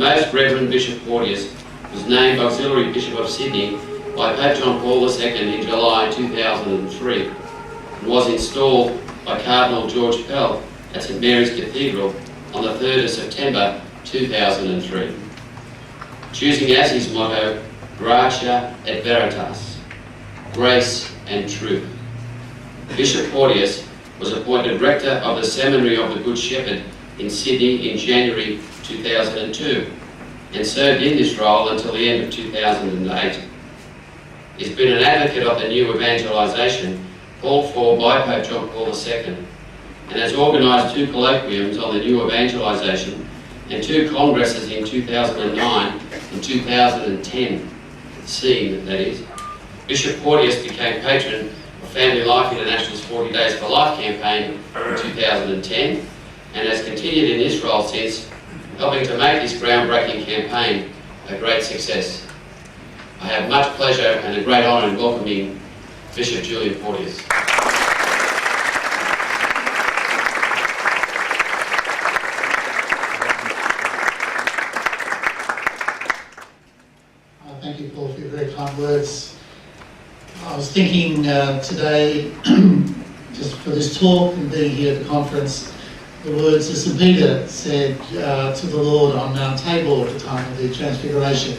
Most Reverend Bishop Porteous was named Auxiliary Bishop of Sydney by Pope John Paul II in July 2003 and was installed by Cardinal George Pell at St Mary's Cathedral on the 3rd of September 2003, choosing as his motto, Gratia et Veritas, grace and truth. Bishop Porteous was appointed Rector of the Seminary of the Good Shepherd in Sydney in January 2002 and served in this role until the end of 2008. He's been an advocate of the new evangelisation called for by Pope John Paul II and has organised 2 colloquiums on the new evangelisation and 2 congresses in 2009 and 2010, seeing that is. Bishop Porteous became patron of Family Life International's 40 Days for Life campaign in 2010 and has continued in this role since, helping to make this groundbreaking campaign a great success. I have much pleasure and a great honour in welcoming Bishop Julian Porteous. Thank you, Paul, for your very kind words. I was thinking today, just for this talk and being here at the conference, the words that St Peter said to the Lord on Mount Tabor at the time of the Transfiguration,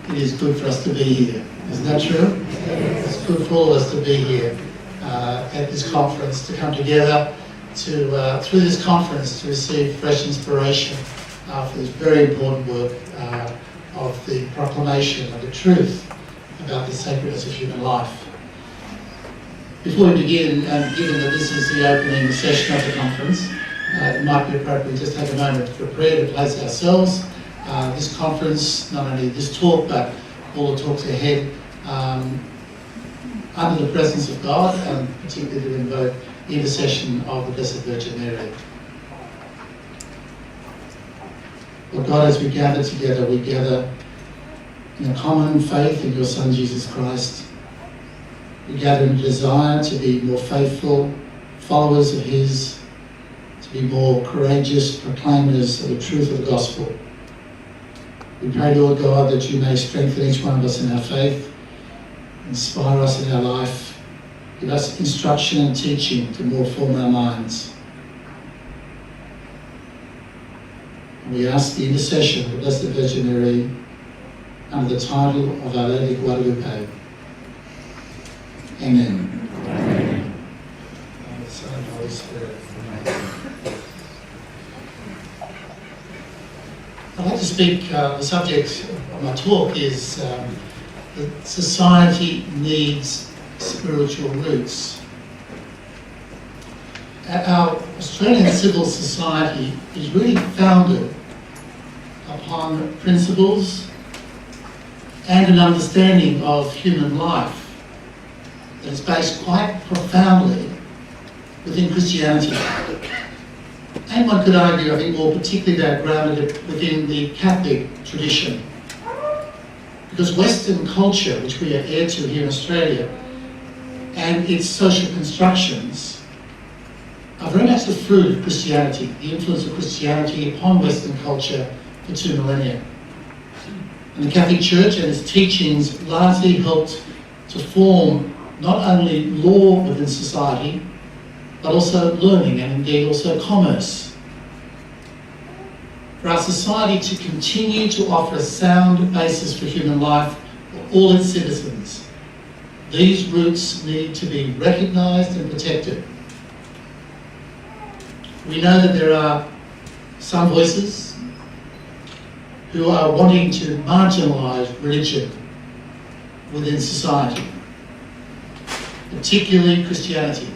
"It is good for us to be here." Isn't that true? It's good for all of us to be here at this conference, to come together to, through this conference, to receive fresh inspiration for this very important work of the proclamation of the truth about the sacredness of human life. Before we begin, and given that this is the opening session of the conference, it might be appropriate to just take a moment for prayer to place ourselves. This conference, not only this talk, but all the talks ahead, under the presence of God, and particularly to invoke the intercession of the Blessed Virgin Mary. Lord God, as we gather together, we gather in a common faith in your Son, Jesus Christ. We gather in a desire to be more faithful followers of his, to be more courageous proclaimers of the truth of the gospel. We pray, Lord God, that you may strengthen each one of us in our faith, inspire us in our life, give us instruction and teaching to more form our minds. And we ask the intercession of the Blessed Virgin Mary under the title of Our Lady of Guadalupe. Amen. Amen. The Son and Holy Spirit. I'd like to speak, the subject of my talk is that society needs spiritual roots. Our Australian civil society is really founded upon principles and an understanding of human life that is based quite profoundly within Christianity. And one could argue, I think, more particularly they're grounded within the Catholic tradition. Because Western culture, which we are heir to here in Australia, and its social constructions are very much the fruit of Christianity, the influence of Christianity upon Western culture for 2 millennia. And the Catholic Church and its teachings largely helped to form not only law within society, but also learning and indeed also commerce. For our society to continue to offer a sound basis for human life for all its citizens, these roots need to be recognised and protected. We know that there are some voices who are wanting to marginalise religion within society, particularly Christianity.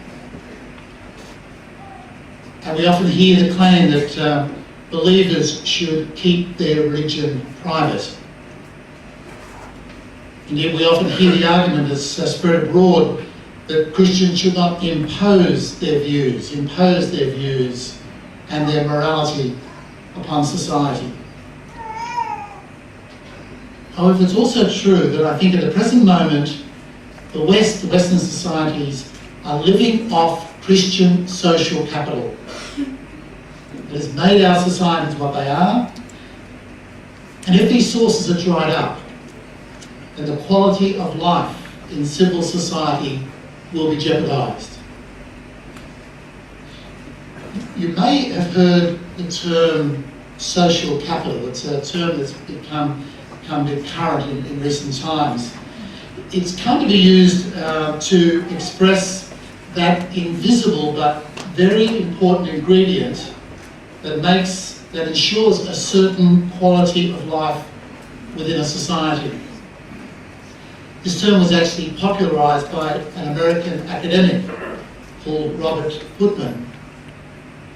And we often hear the claim that believers should keep their religion private. Indeed, we often hear the argument that's spread abroad that Christians should not impose their views and their morality upon society. However, it's also true that I think at the present moment, the Western societies are living off Christian social capital. It has made our societies what they are, And if these sources are dried up, then the quality of life in civil society will be jeopardised. You may have heard the term social capital. It's a term that's become a bit current in recent times. It's come to be used to express that invisible but very important ingredient that ensures a certain quality of life within a society. This term was actually popularised by an American academic called Robert Putnam,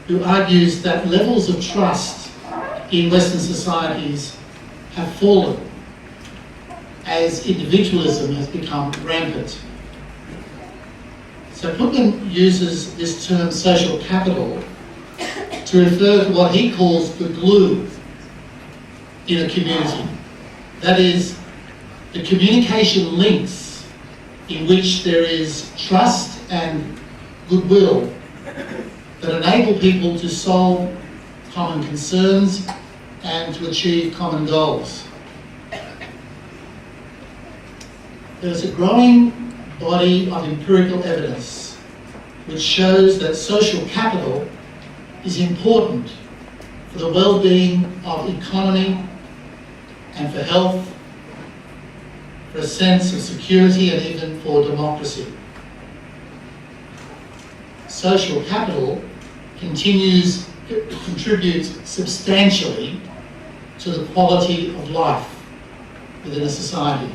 who argues that levels of trust in Western societies have fallen as individualism has become rampant. So Putnam uses this term social capital to refer to what he calls the glue in a community. That is, the communication links in which there is trust and goodwill that enable people to solve common concerns and to achieve common goals. There's a growing body of empirical evidence which shows that social capital is important for the well-being of economy and for health, for a sense of security and even for democracy. Social capital contributes substantially to the quality of life within a society.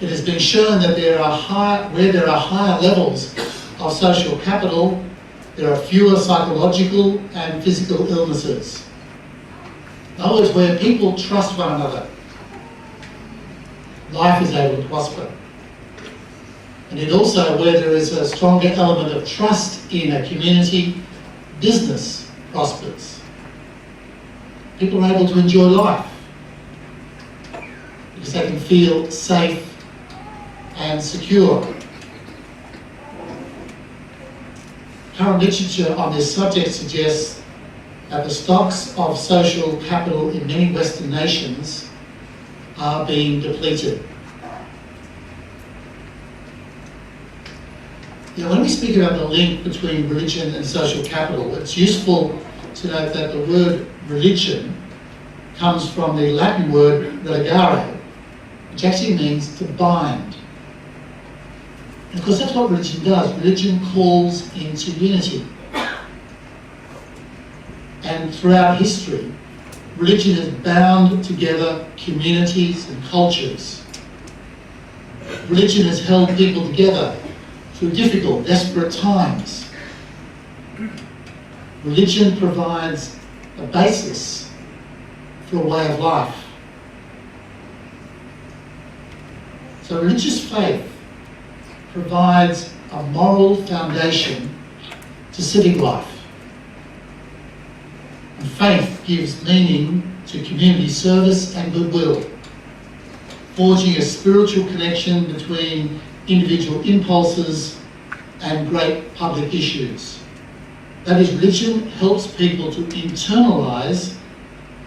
It has been shown that where there are higher levels of social capital, there are fewer psychological and physical illnesses. In other words, where people trust one another, life is able to prosper. And it also, where there is a stronger element of trust in a community, business prospers. People are able to enjoy life because they can feel safe and secure. Current literature on this subject suggests that the stocks of social capital in many Western nations are being depleted. You know, when we speak about the link between religion and social capital, it's useful to note that the word religion comes from the Latin word religare, which actually means to bind. And of course, that's what religion does. Religion calls into unity. And throughout history, religion has bound together communities and cultures. Religion has held people together through difficult, desperate times. Religion provides a basis for a way of life. So religious faith provides a moral foundation to civic life. And faith gives meaning to community service and goodwill, forging a spiritual connection between individual impulses and great public issues. That is, religion helps people to internalise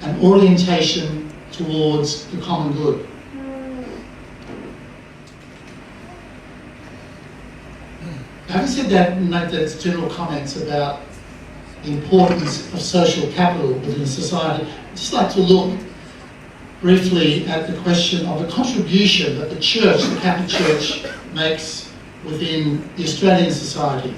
an orientation towards the common good. Having said that, and make those general comments about the importance of social capital within a society, I'd just like to look briefly at the question of the contribution that the Church, the Catholic Church, makes within the Australian society.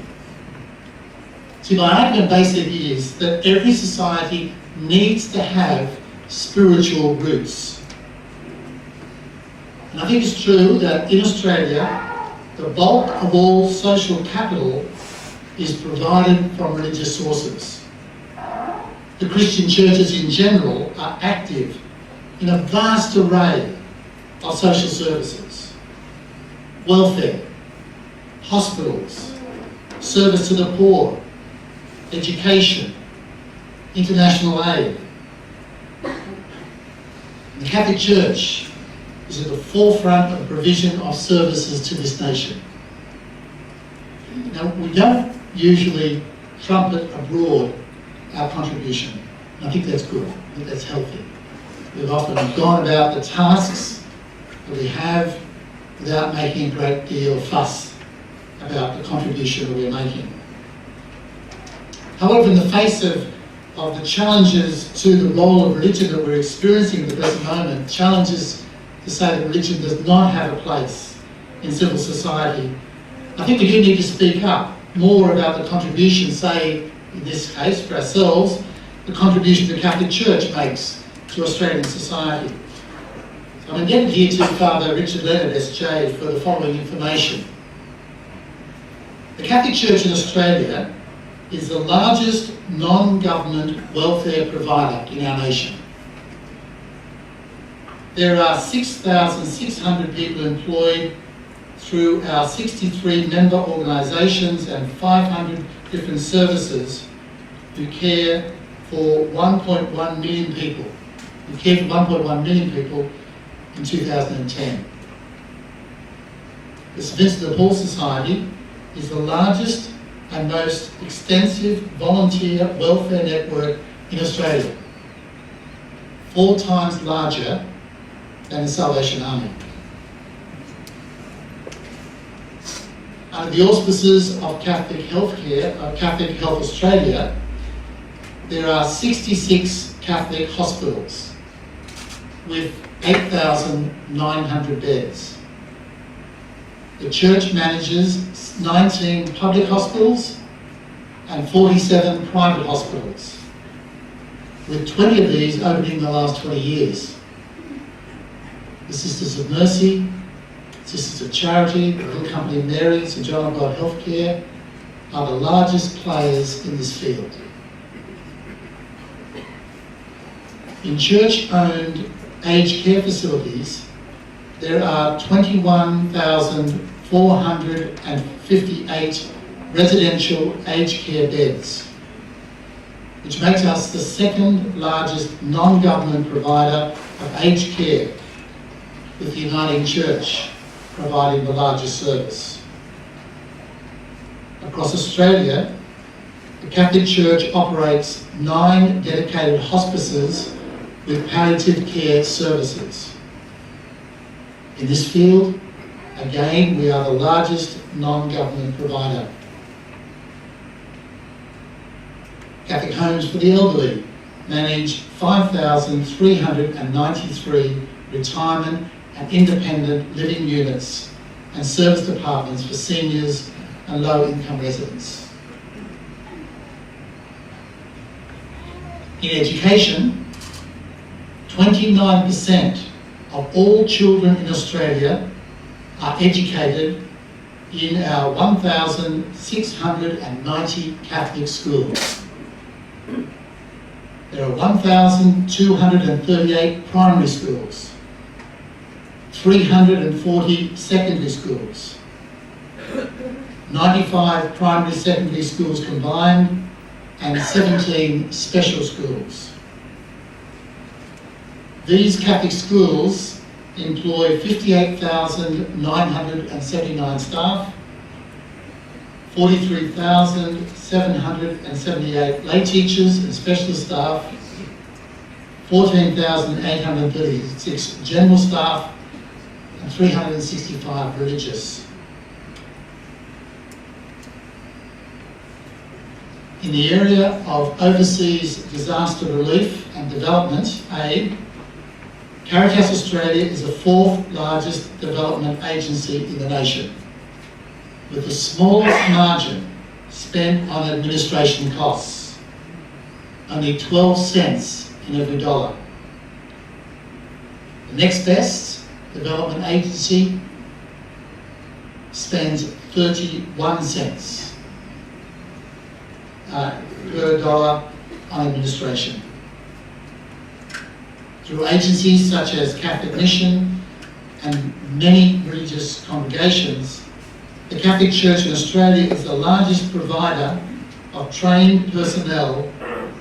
See, my argument basically is that every society needs to have spiritual roots. And I think it's true that in Australia, the bulk of all social capital is provided from religious sources. The Christian churches in general are active in a vast array of social services: welfare, hospitals, service to the poor, education, international aid. The Catholic Church is at the forefront of the provision of services to this nation. Now, we don't usually trumpet abroad our contribution. I think that's good. I think that's healthy. We've often gone about the tasks that we have without making a great deal of fuss about the contribution that we're making. However, in the face of the challenges to the role of religion that we're experiencing at the present moment, challenges to say that religion does not have a place in civil society, I think we do need to speak up more about the contribution, say, in this case, for ourselves, the contribution the Catholic Church makes to Australian society. So I'm indebted here to Father Richard Leonard, SJ, for the following information. The Catholic Church in Australia is the largest non-government welfare provider in our nation. There are 6,600 people employed through our 63 member organisations and 500 different services who care for 1.1 million people. We cared for 1.1 million people in 2010. The St Vincent de Paul Society is the largest and most extensive volunteer welfare network in Australia, 4 times larger than the Salvation Army. Under the auspices of Catholic Healthcare, of Catholic Health Australia, there are 66 Catholic hospitals with 8,900 beds. The Church manages 19 public hospitals and 47 private hospitals, with 20 of these opening in the last 20 years. The Sisters of Mercy, Sisters of Charity, the Little Company of Mary, St John of God Healthcare are the largest players in this field. In church-owned aged care facilities, there are 21,458 residential aged care beds, which makes us the second largest non-government provider of aged care, with the Uniting Church providing the largest service. Across Australia, the Catholic Church operates 9 dedicated hospices with palliative care services. In this field, again, we are the largest non-government provider. Catholic Homes for the Elderly manage 5,393 retirement and independent living units and service departments for seniors and low-income residents. In education, 29% of all children in Australia are educated in our 1,690 Catholic schools. There are 1,238 primary schools, 340 secondary schools, 95 primary secondary schools combined, and 17 special schools. These Catholic schools employ 58,979 staff, 43,778 lay teachers and specialist staff, 14,836 general staff, and 365 religious. In the area of overseas disaster relief and development aid, Caritas Australia is the 4th largest development agency in the nation, with the smallest margin spent on administration costs, only 12 cents in every dollar. The next best development agency spends 31 cents per dollar on administration. Through agencies such as Catholic Mission and many religious congregations, the Catholic Church in Australia is the largest provider of trained personnel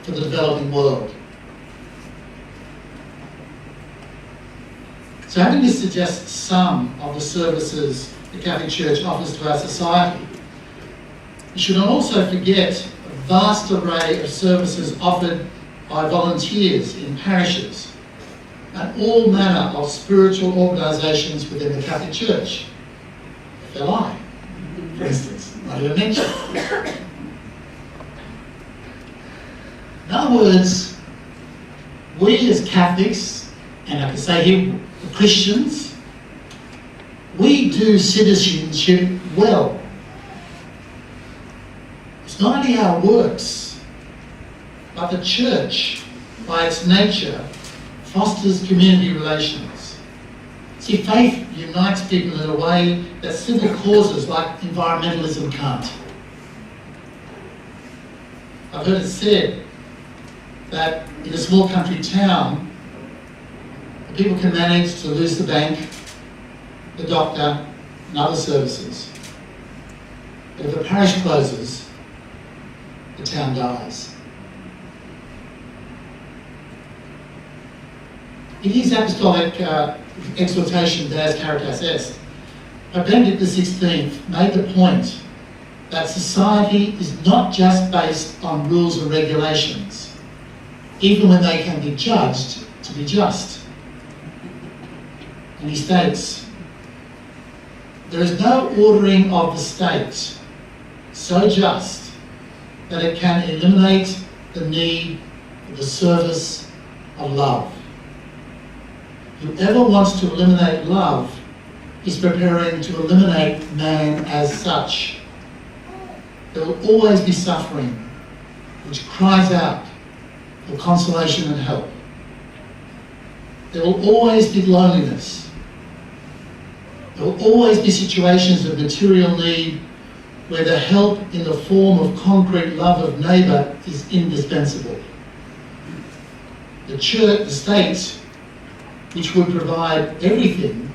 for the developing world. So having this is just some of the services the Catholic Church offers to our society, we should not also forget a vast array of services offered by volunteers in parishes and all manner of spiritual organisations within the Catholic Church. FLI, for instance, not even mentioned. In other words, we as Catholics, and I can say here, Christians, we do citizenship well. It's not only our works, but the Church, by its nature, fosters community relations. See, faith unites people in a way that civil causes like environmentalism can't. I've heard it said that in a small country town, people can manage to lose the bank, the doctor, and other services. But if a parish closes, the town dies. In his apostolic exhortation, Deus Caritas Est, Pope Benedict XVI made the point that society is not just based on rules and regulations, even when they can be judged to be just. And he states, there is no ordering of the state so just that it can eliminate the need for the service of love. Whoever wants to eliminate love is preparing to eliminate man as such. There will always be suffering which cries out for consolation and help. There will always be loneliness. There will always be situations of material need where the help in the form of concrete love of neighbour is indispensable. The church, the state, which would provide everything,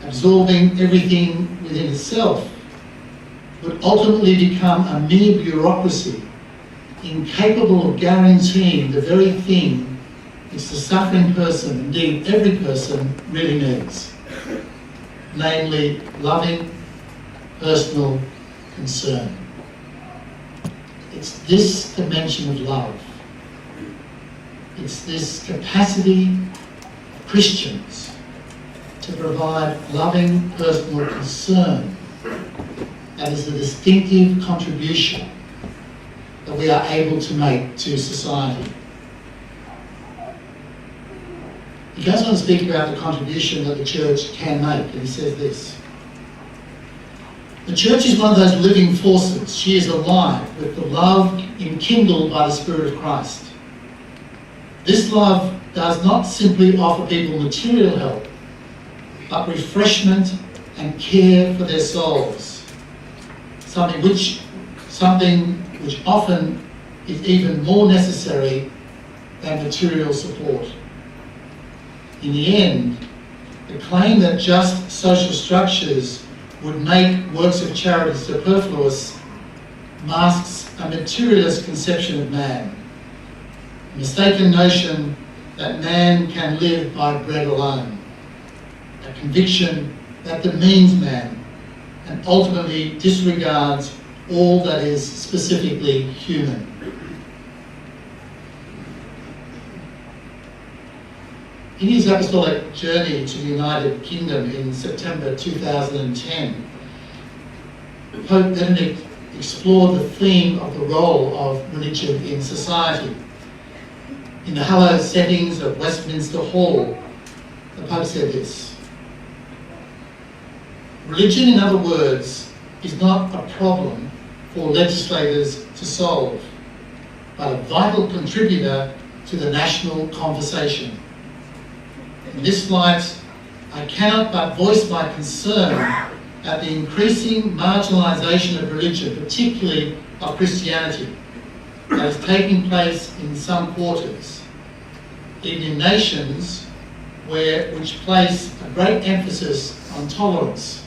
absorbing everything within itself, would ultimately become a mere bureaucracy incapable of guaranteeing the very thing which the suffering person, indeed every person, really needs, namely loving, personal concern. It's this dimension of love. It's this capacity Christians to provide loving personal concern that is a distinctive contribution that we are able to make to society. He goes on to speak about the contribution that the church can make, and he says this: the church is one of those living forces. She is alive with the love enkindled by the Spirit of Christ. This love does not simply offer people material help, but refreshment and care for their souls, something which often is even more necessary than material support. In the end, the claim that just social structures would make works of charity superfluous masks a materialist conception of man, a mistaken notion that man can live by bread alone, a conviction that demeans man and ultimately disregards all that is specifically human. In his apostolic journey to the United Kingdom in September 2010, Pope Benedict explored the theme of the role of religion in society. In the hallowed settings of Westminster Hall, the Pope said this: religion, in other words, is not a problem for legislators to solve, but a vital contributor to the national conversation. In this light, I cannot but voice my concern at the increasing marginalisation of religion, particularly of Christianity, that is taking place in some quarters, even in nations which place a great emphasis on tolerance.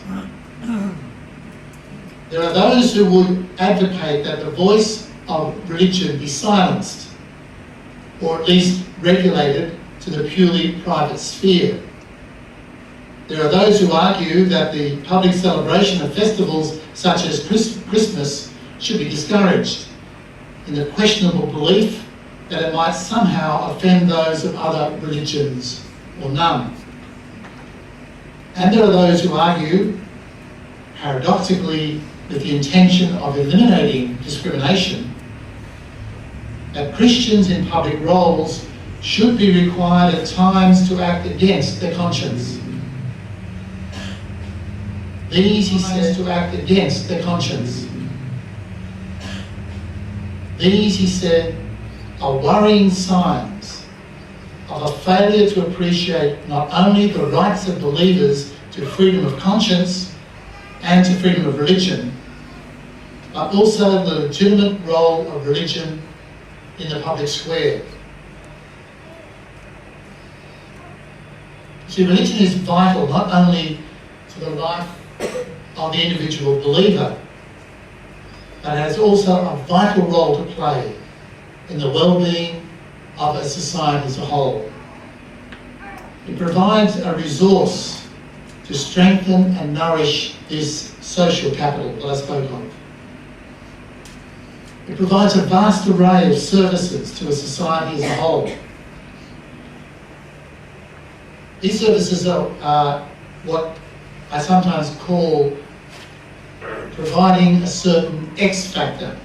There are those who would advocate that the voice of religion be silenced, or at least regulated to the purely private sphere. There are those who argue that the public celebration of festivals such as Christmas should be discouraged, in the questionable belief that it might somehow offend those of other religions or none. And there are those who argue, paradoxically, with the intention of eliminating discrimination, that Christians in public roles should be required at times to act against their conscience. These, he says, to act against their conscience. These, he said, are worrying signs of a failure to appreciate not only the rights of believers to freedom of conscience and to freedom of religion, but also the legitimate role of religion in the public square. See, religion is vital not only to the life of the individual believer, but has also a vital role to play in the well-being of a society as a whole. It provides a resource to strengthen and nourish this social capital that I spoke of. It provides a vast array of services to a society as a whole. These services are what I sometimes call providing a certain X factor.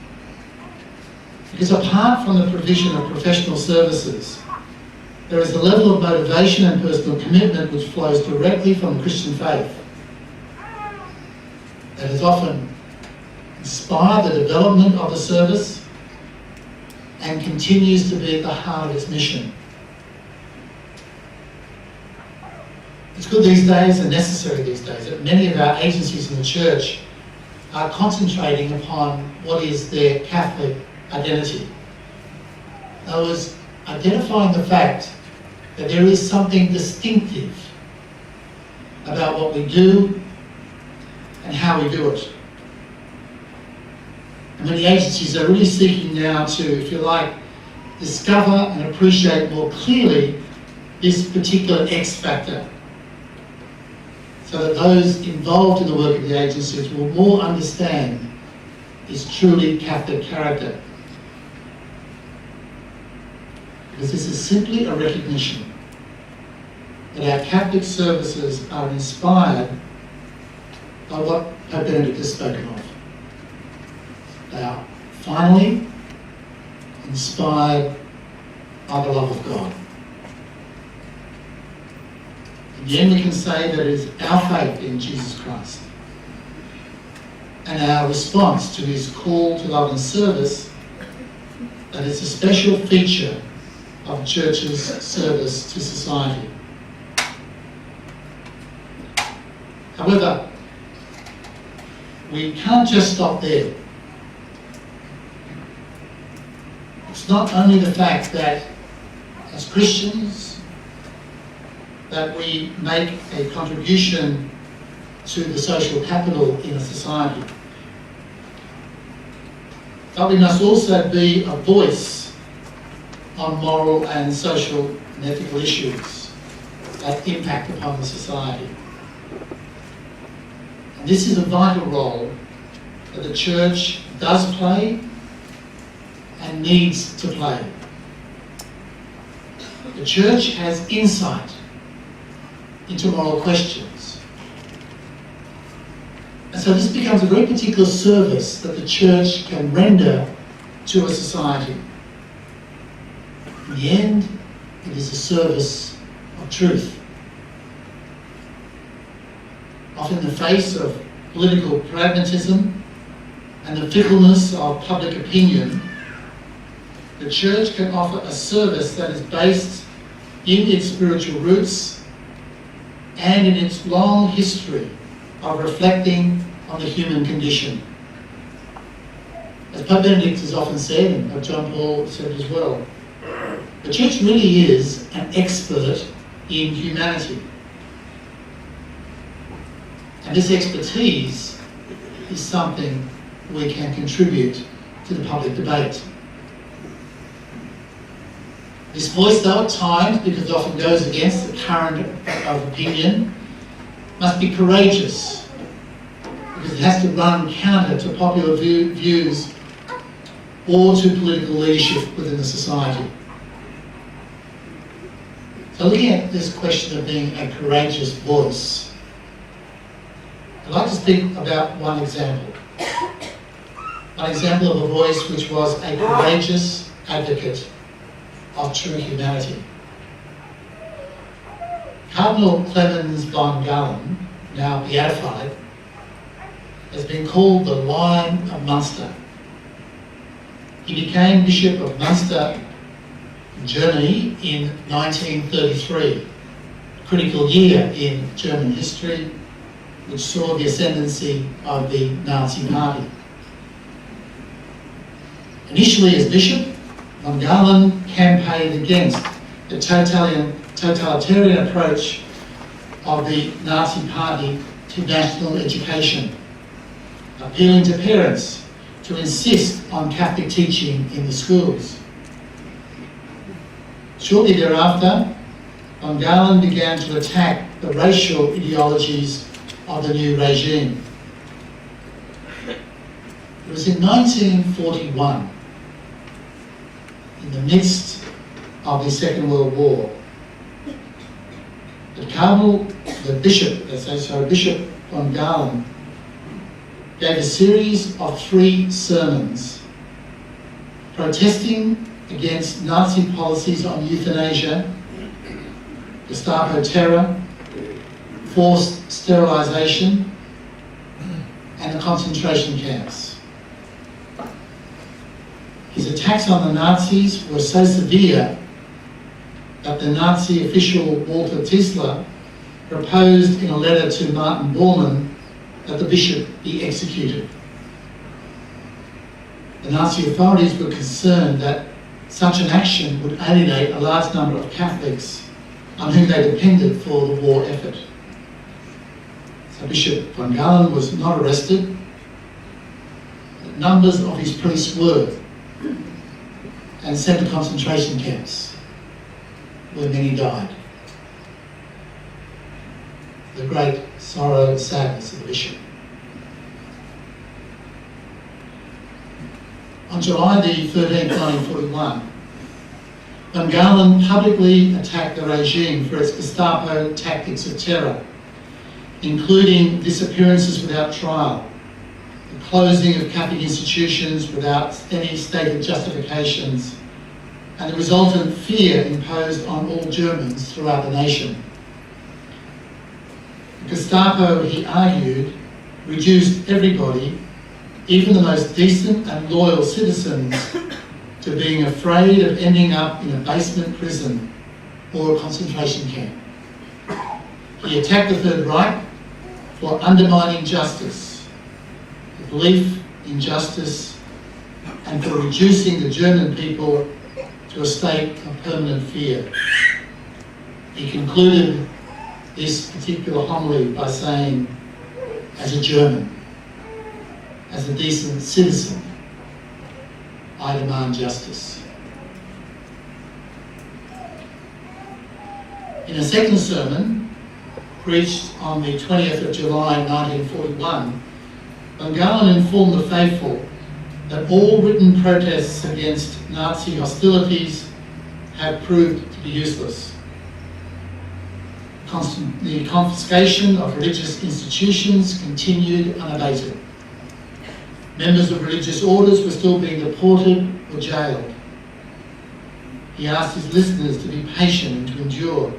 Because apart from the provision of professional services, there is a level of motivation and personal commitment which flows directly from the Christian faith that has often inspired the development of the service and continues to be at the heart of its mission. It's good these days and necessary these days that many of our agencies in the church are concentrating upon what is their Catholic identity. In other words, identifying the fact that there is something distinctive about what we do and how we do it. And many agencies are really seeking now to, if you like, discover and appreciate more clearly this particular X factor, so that those involved in the work of the agencies will more understand its truly Catholic character. Because this is simply a recognition that our Catholic services are inspired by what Pope Benedict has spoken of. They are finally inspired by the love of God. In the end, we can say that it is our faith in Jesus Christ and our response to his call to love and service that is a special feature of the Church's service to society. However, we can't just stop there. It's not only the fact that as Christians that we make a contribution to the social capital in a society, but we must also be a voice on moral and social and ethical issues that impact upon the society. And this is a vital role that the Church does play and needs to play. The Church has insight into moral questions. And so this becomes a very particular service that the Church can render to a society. In the end, it is a service of truth. Often in the face of political pragmatism and the fickleness of public opinion, the Church can offer a service that is based in its spiritual roots and in its long history of reflecting on the human condition. As Pope Benedict has often said, and John Paul said as well, the Church really is an expert in humanity. And this expertise is something we can contribute to the public debate. This voice, though, at times, because it often goes against the current of opinion, must be courageous, because it has to run counter to popular views or to political leadership within the society. So looking at this question of being a courageous voice, I'd like to speak about one example. One example of a voice which was a courageous advocate of true humanity. Cardinal Clemens von Galen, now beatified, has been called the Lion of Munster. He became Bishop of Munster, Germany in 1933, a critical year in German history, which saw the ascendancy of the Nazi Party. Initially as bishop, von Galen campaigned against the totalitarian approach of the Nazi Party to national education, appealing to parents to insist on Catholic teaching in the schools. Shortly thereafter, von Galen began to attack the racial ideologies of the new regime. It was in 1941, in the midst of the Second World War, that Bishop von Galen gave a series of 3 sermons protesting against Nazi policies on euthanasia, Gestapo terror, forced sterilisation, and the concentration camps. His attacks on the Nazis were so severe that the Nazi official Walter Tisler proposed in a letter to Martin Bormann that the bishop be executed. The Nazi authorities were concerned that such an action would alienate a large number of Catholics on whom they depended for the war effort. So Bishop von Galen was not arrested, but numbers of his priests were, and sent to concentration camps, where many died. The great sorrow and sadness of the bishop. On July the 13th, 1941, von Galen publicly attacked the regime for its Gestapo tactics of terror, including disappearances without trial, the closing of Catholic institutions without any stated justifications, and the resultant fear imposed on all Germans throughout the nation. The Gestapo, he argued, reduced everybody, even the most decent and loyal citizens, to being afraid of ending up in a basement prison or a concentration camp. He attacked the Third Reich for undermining justice, the belief in justice, and for reducing the German people to a state of permanent fear. He concluded this particular homily by saying, as a German, as a decent citizen, I demand justice. In a second sermon, preached on the 20th of July 1941, von Galen informed the faithful that all written protests against Nazi hostilities have proved to be useless. The confiscation of religious institutions continued unabated. Members of religious orders were still being deported or jailed. He asked his listeners to be patient and to endure,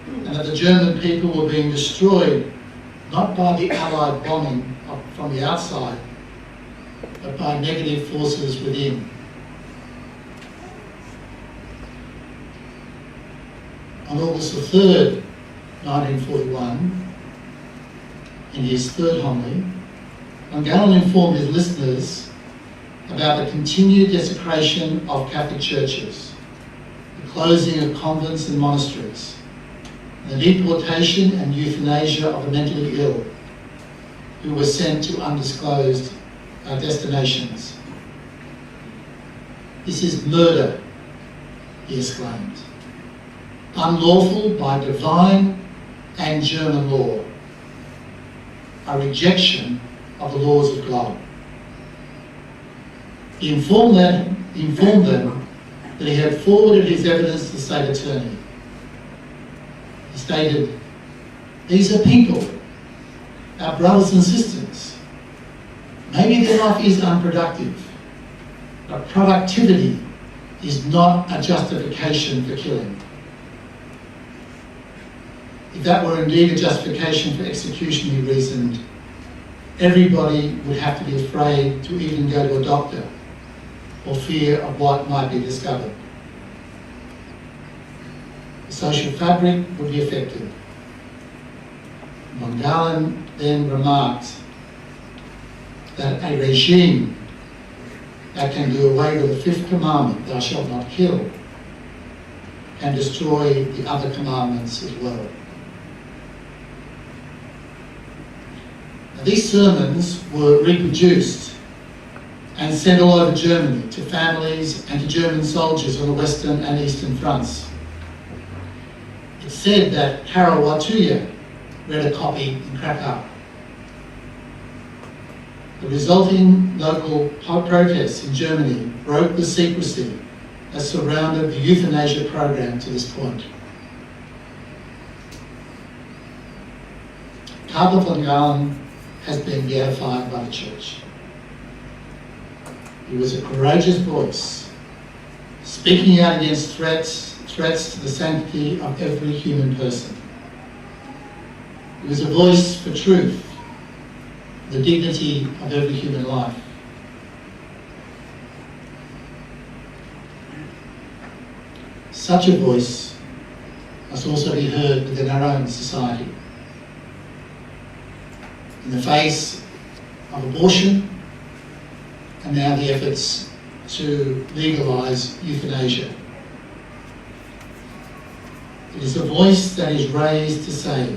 and that the German people were being destroyed not by the Allied bombing from the outside, but by negative forces within. On August the 3rd, 1941, in his third homily, von Galen informed his listeners about the continued desecration of Catholic churches, the closing of convents and monasteries, the deportation and euthanasia of the mentally ill who were sent to undisclosed destinations. This is murder, he exclaimed, unlawful by divine and German law, a rejection of the laws of God. He informed them that he had forwarded his evidence to the state attorney, He stated, "These are people, our brothers and sisters. Maybe their life is unproductive, but productivity is not a justification for killing. If that were indeed a justification for execution," he reasoned, "everybody would have to be afraid to even go to a doctor or fear of what might be discovered. The social fabric would be affected." Von Galen then remarked that a regime that can do away with the fifth commandment, "Thou shalt not kill," can destroy the other commandments as well. Now, these sermons were reproduced and sent all over Germany to families and to German soldiers on the Western and Eastern fronts. It's said that Karol Wojtyła read a copy in Krakow. The resulting local protests in Germany broke the secrecy that surrounded the euthanasia program to this point. Cardinal von Galen has been beatified by the Church. He was a courageous voice, speaking out against threats to the sanctity of every human person. He was a voice for truth, the dignity of every human life. Such a voice must also be heard within our own society. In the face of abortion and now the efforts to legalise euthanasia, it is a voice that is raised to say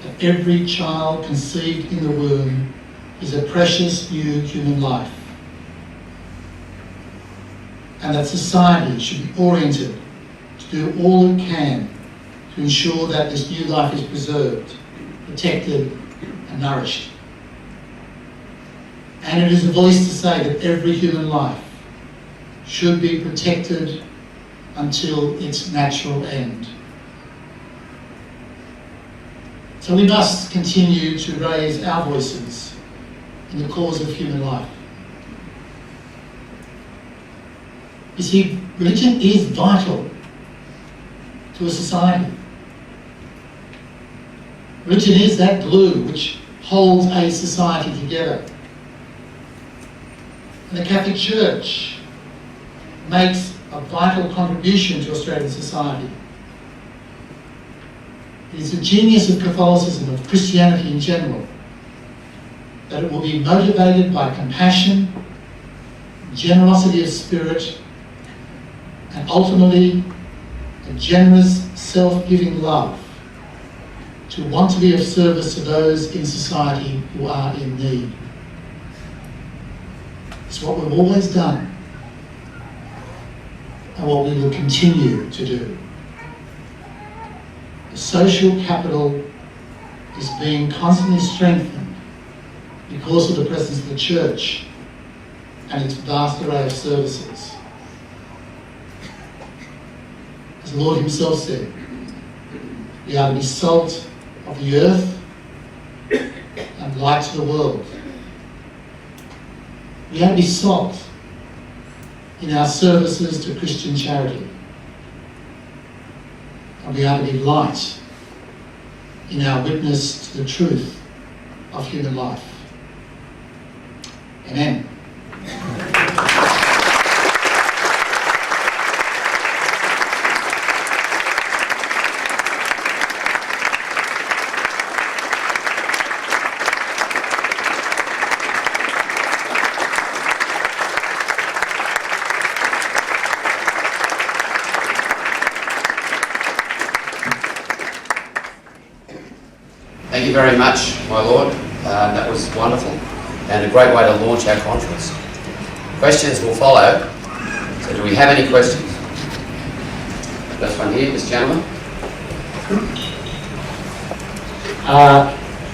that every child conceived in the womb is a precious new human life, and that society should be oriented to do all it can to ensure that this new life is preserved, protected and nourished. And it is a voice to say that every human life should be protected until its natural end. So we must continue to raise our voices in the cause of human life. You see, religion is vital to a society. Religion is that glue which holds a society together. And the Catholic Church makes a vital contribution to Australian society. It is the genius of Catholicism, of Christianity in general, that it will be motivated by compassion, generosity of spirit, and ultimately a generous, self-giving love to want to be of service to those in society who are in need. It's what we've always done and what we will continue to do. The social capital is being constantly strengthened because of the presence of the Church and its vast array of services. As the Lord himself said, we are to be salt of the earth and light to the world. We are to be salt in our services to Christian charity. And we are to be light in our witness to the truth of human life. Amen. Thank you very much, my Lord. That was wonderful and a great way to launch our conference. Questions will follow. So do we have any questions? First one here, this gentleman.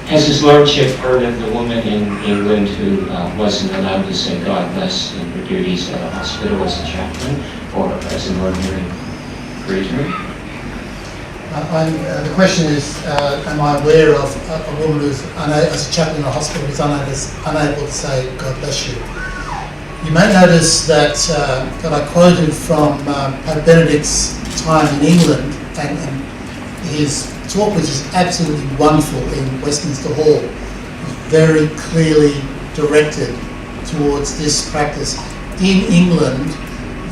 Has His Lordship heard of the woman in England who wasn't allowed to say God bless in her duties at a hospital as a chaplain or as an ordinary greeter? The question is, am I aware of a woman who's, as a chaplain in a hospital, who's unable to say, God bless you? You may notice that I quoted from Pope Benedict's time in England and his talk, which is absolutely wonderful in Westminster Hall, very clearly directed towards this practice. In England,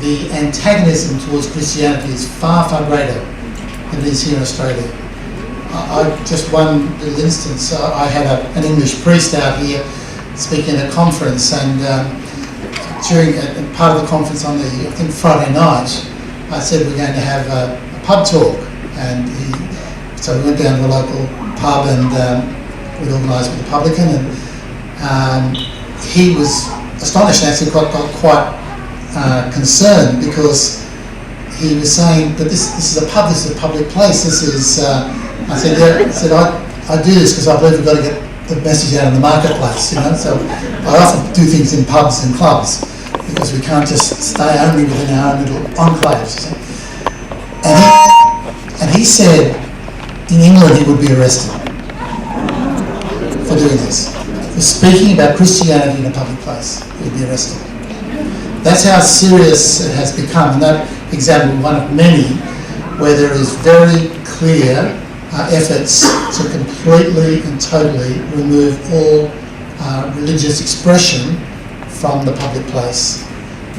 the antagonism towards Christianity is far, far greater than it is here in Australia. Just one little instance, I had an English priest out here speaking at a conference, and during part of the conference on the, I think, Friday night, I said we're going to have a pub talk, and so we went down to a local pub and we'd organised with the publican, and he was astonished and actually quite concerned, because he was saying, but this is a pub, this is a public place, this is, I said, yeah, I do this because I believe we've got to get the message out in the marketplace, you know, so I often do things in pubs and clubs, because we can't just stay only within our own little enclaves. And he said in England he would be arrested for doing this. For speaking about Christianity in a public place, he would be arrested. That's how serious it has become, and that example one of many where there is very clear efforts to completely and totally remove all religious expression from the public place.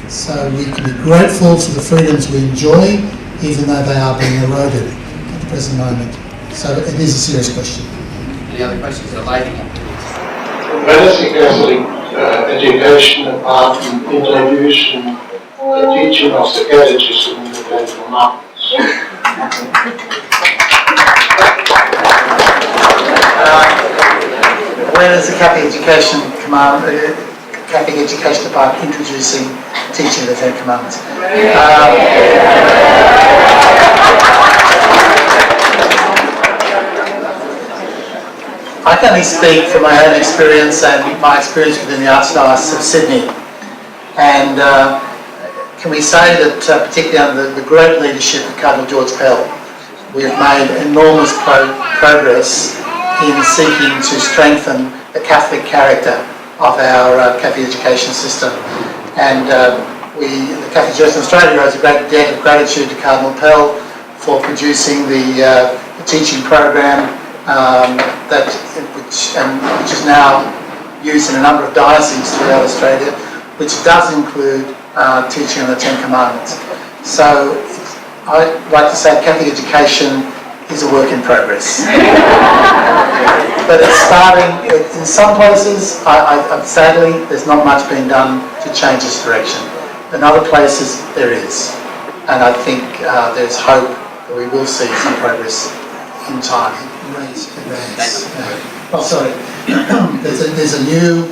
So we can be grateful for the freedoms we enjoy, even though they are being eroded at the present moment. So it is a serious question. Any other questions? The lady. Medicine education apart from introduction, the teaching of the catechism in the Ten Commandments. Where does the Catholic Education Catholic Education Department introducing teaching of the Ten Commandments? I can only speak from my own experience and my experience within the Archdiocese of Sydney. And can we say that, particularly under the great leadership of Cardinal George Pell, we have made enormous progress in seeking to strengthen the Catholic character of our Catholic education system. And the Catholic Church in Australia owes a great debt of gratitude to Cardinal Pell for producing the teaching program which is now used in a number of dioceses throughout Australia, which does include teaching on the Ten Commandments. So I'd like to say Catholic education is a work in progress. But it's starting, in some places, sadly, there's not much being done to change this direction. In other places, there is. And I think there's hope that we will see some progress in time. There's a new,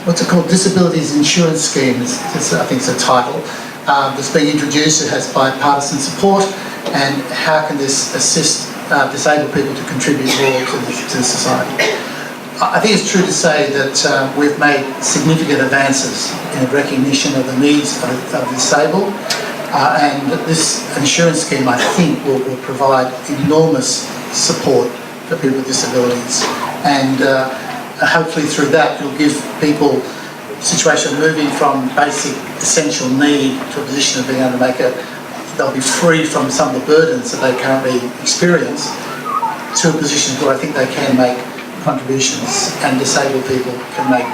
what's it called, disabilities insurance scheme, I think it's a title, that's being introduced. It has bipartisan support, and how can this assist disabled people to contribute more to the society? I think it's true to say that we've made significant advances in recognition of the needs of the disabled, and this insurance scheme, I think, will provide enormous support for people with disabilities, and hopefully through that it will give people a situation of moving from basic essential need to a position of being able to make they'll be free from some of the burdens that they currently experience, to a position where I think they can make contributions, and disabled people can make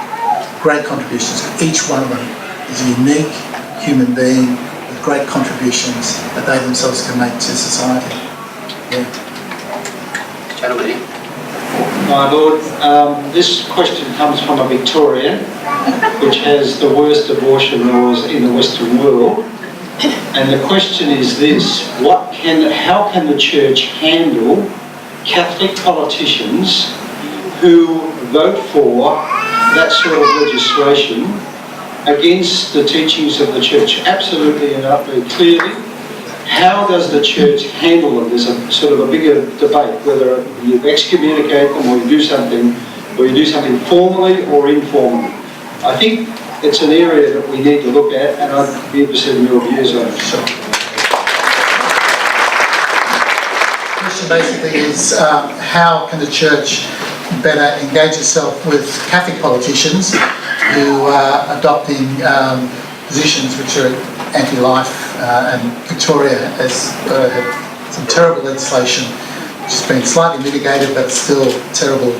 great contributions. Each one of them is a unique human being with great contributions that they themselves can make to society. Yeah. Gentlemen. My Lord, this question comes from a Victorian, which has the worst abortion laws in the Western world. And the question is this: how can the Church handle Catholic politicians who vote for that sort of legislation against the teachings of the Church? Absolutely and utterly clearly. How does the Church handle them? There's a sort of a bigger debate whether you excommunicate them or you do something formally or informally. I think it's an area that we need to look at, and I'd be interested in your views on it. basically is how can the church better engage itself with Catholic politicians who are adopting positions which are anti-life, and Victoria has had some terrible legislation which has been slightly mitigated but still terrible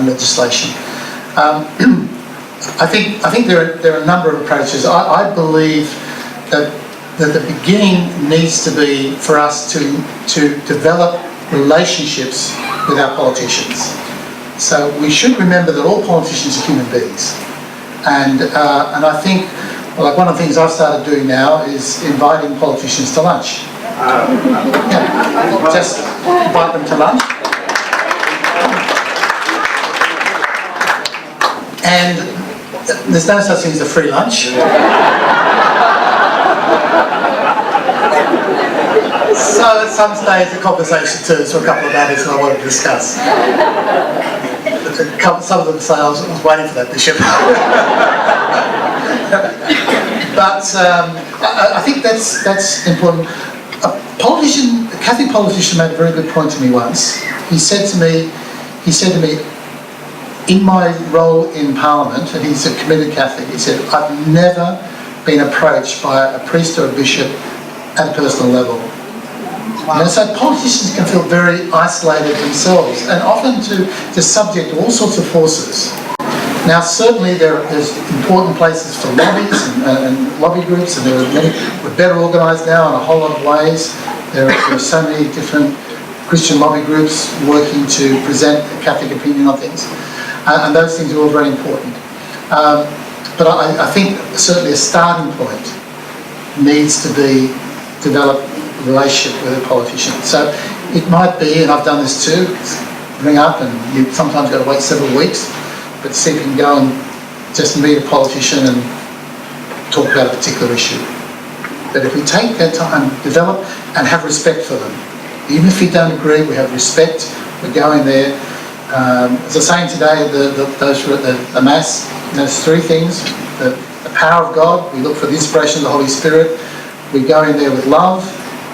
legislation. I think there are a number of approaches. I believe that the beginning needs to be for us to develop relationships with our politicians. So we should remember that all politicians are human beings, and I think, well, like one of the things I've started doing now is inviting politicians to lunch. Yeah, just invite them to lunch. And there's no such thing as a free lunch. So at some stage the conversation turns to a couple of matters that I want to discuss. Some of them say I was waiting for that, Bishop. But I think that's important. A Catholic politician made a very good point to me once. He said to me, in my role in Parliament, and he's a committed Catholic, he said, I've never been approached by a priest or a bishop at a personal level. Wow. And so politicians can feel very isolated themselves and often to subject to all sorts of forces. Now certainly there's important places for lobbies and lobby groups, and there are many, we're better organised now in a whole lot of ways. There are so many different Christian lobby groups working to present a Catholic opinion on things. And those things are all very important. But I think certainly a starting point needs to be develop a relationship with a politician. So it might be, and I've done this too, ring up and you sometimes got to wait several weeks, but see if you can go and just meet a politician and talk about a particular issue. But if we take that time, develop and have respect for them. Even if you don't agree, we have respect, we're going there. As I was saying today, those who are at the Mass, there's three things. The power of God, we look for the inspiration of the Holy Spirit, we go in there with love,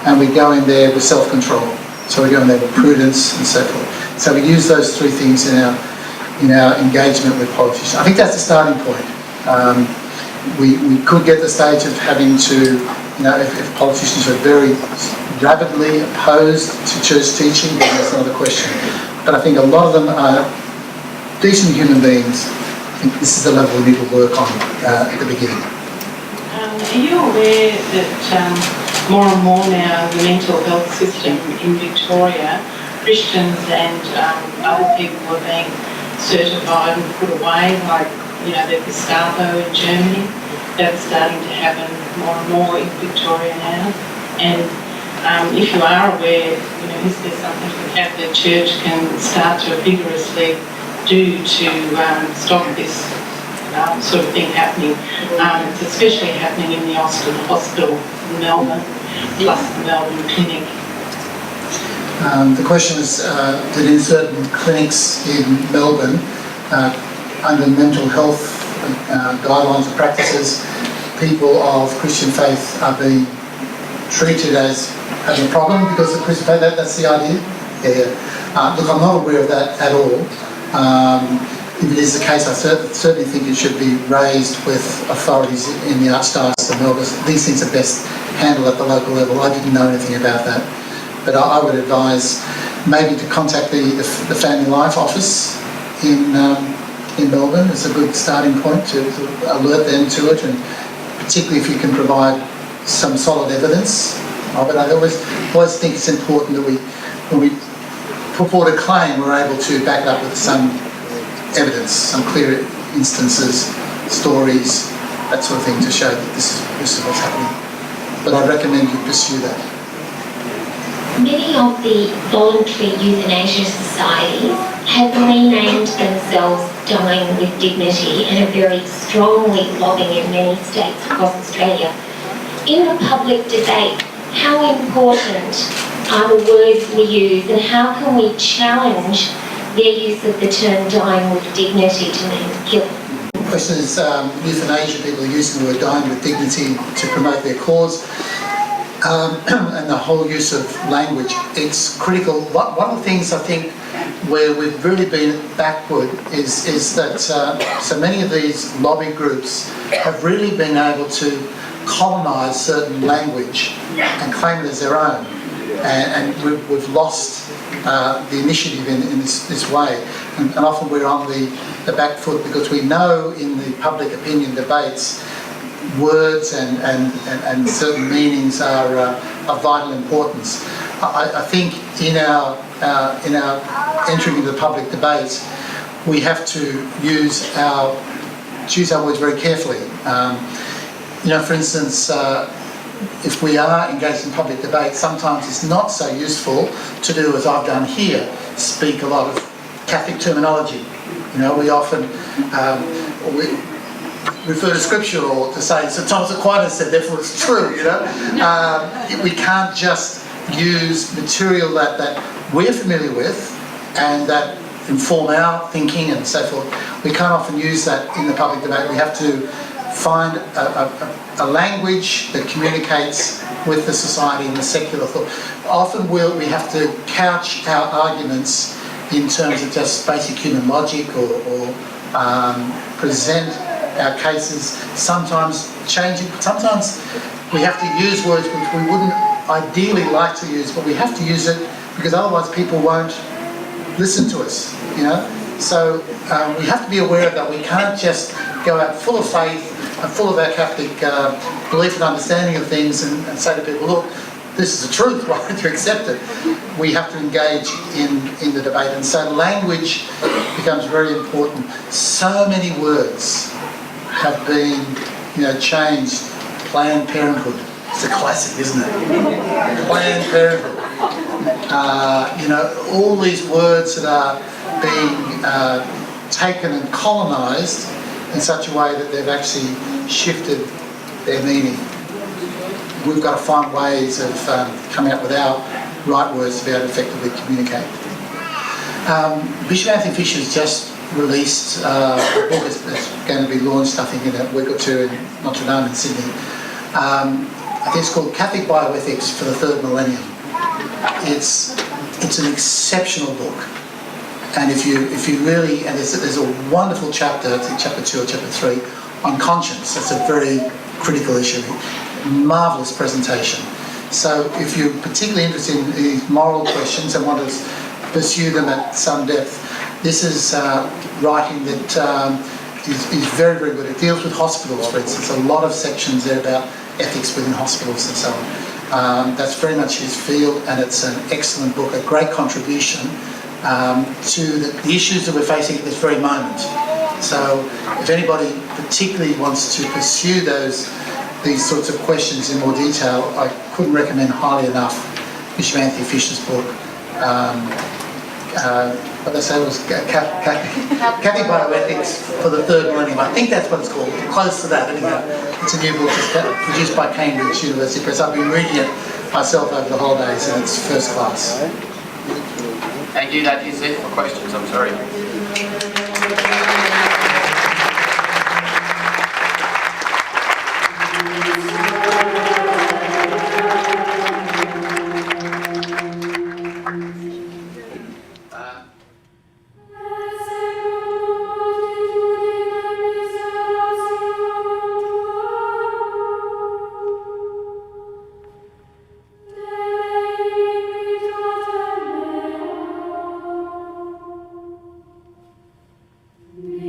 and we go in there with self-control. So we go in there with prudence and so forth. So we use those three things in our engagement with politicians. I think that's the starting point. We could get to the stage of having to, if politicians are very rabidly opposed to church teaching, then that's another question. But I think a lot of them are decent human beings. I think this is the level we need to work on at the beginning. Are you aware that more and more now the mental health system in Victoria, Christians and other people are being certified and put away, like the Gestapo in Germany? That's starting to happen more and more in Victoria now. And if you are aware, is there something the Catholic Church can start to vigorously do to stop this sort of thing happening? It's especially happening in the Austin Hospital in Melbourne, plus the Melbourne Clinic. The question is that in certain clinics in Melbourne, under mental health guidelines and practices, people of Christian faith are being treated as having a problem because of Christian faith. That's the idea? Yeah. Look, I'm not aware of that at all. If it is the case, I certainly think it should be raised with authorities in the Archdiocese of Melbourne. These things are best handled at the local level. I didn't know anything about that. But I would advise maybe to contact the Family Life Office in Melbourne. It's a good starting point to alert them to it, and particularly if you can provide some solid evidence of it. I always think it's important that when we put forward a claim, we're able to back it up with some evidence, some clear instances, stories, that sort of thing, to show that this is what's happening. But I recommend you pursue that. Many of the voluntary euthanasia societies have renamed themselves Dying with Dignity and are very strongly lobbying in many states across Australia. In the public debate, how important are the words we use, and how can we challenge their use of the term dying with dignity to mean killing? The question is euthanasia, people are using the word dying with dignity to promote their cause. and the whole use of language, it's critical. One of the things I think where we've really been backward is that so many of these lobby groups have really been able to colonise certain language and claim it as their own, and we've lost the initiative in this way, and often we're on the back foot because we know in the public opinion debates words and certain meanings are of vital importance. I think in our entering into the public debates, we have to use our words very carefully. For instance, if we are engaged in public debate, sometimes it's not so useful to do as I've done here, speak a lot of Catholic terminology. We often we refer to scripture or to say, so Thomas Aquinas said, therefore it's true, we can't just use material that we're familiar with and that inform our thinking and so forth. We can't often use that in the public debate. We have to find a language that communicates with the society and the secular thought. Often we have to couch our arguments in terms of just basic human logic or present our cases, sometimes changing. Sometimes we have to use words which we wouldn't ideally like to use, but we have to use it because otherwise people won't listen to us, So we have to be aware of that. We can't just go out full of faith and full of our Catholic belief and understanding of things and say to people, look, this is the truth, why don't you accept it? We have to engage in the debate, and so language becomes very important. So many words have been, changed. Planned Parenthood. It's a classic, isn't it? Planned Parenthood. All these words that are being taken and colonised in such a way that they've actually shifted their meaning. We've got to find ways of coming up with our right words to be able to effectively communicate. Bishop Anthony Fisher's just released a book that's going to be launched, I think, in a week or two in Notre Dame in Sydney. I think it's called Catholic Bioethics for the Third Millennium. It's an exceptional book, and if you really, and there's a wonderful chapter, I think chapter 2 or chapter 3, on conscience. That's a very critical issue. Marvellous presentation. So if you're particularly interested in these moral questions and want to pursue them at some depth, this is writing that is very, very good. It deals with hospitals, for instance. A lot of sections there about ethics within hospitals and so on. That's very much his field, and it's an excellent book, a great contribution to the issues that we're facing at this very moment. So if anybody particularly wants to pursue these sorts of questions in more detail, I couldn't recommend highly enough Bishop Anthony Fisher's book. What they say was Catholic Bioethics for the Third Millennium. I think that's what it's called, close to that anyhow. It's a new book produced by Cambridge University Press. I've been reading it myself over the holidays, and it's first class. Thank you. That is it for questions. I'm sorry. Yeah.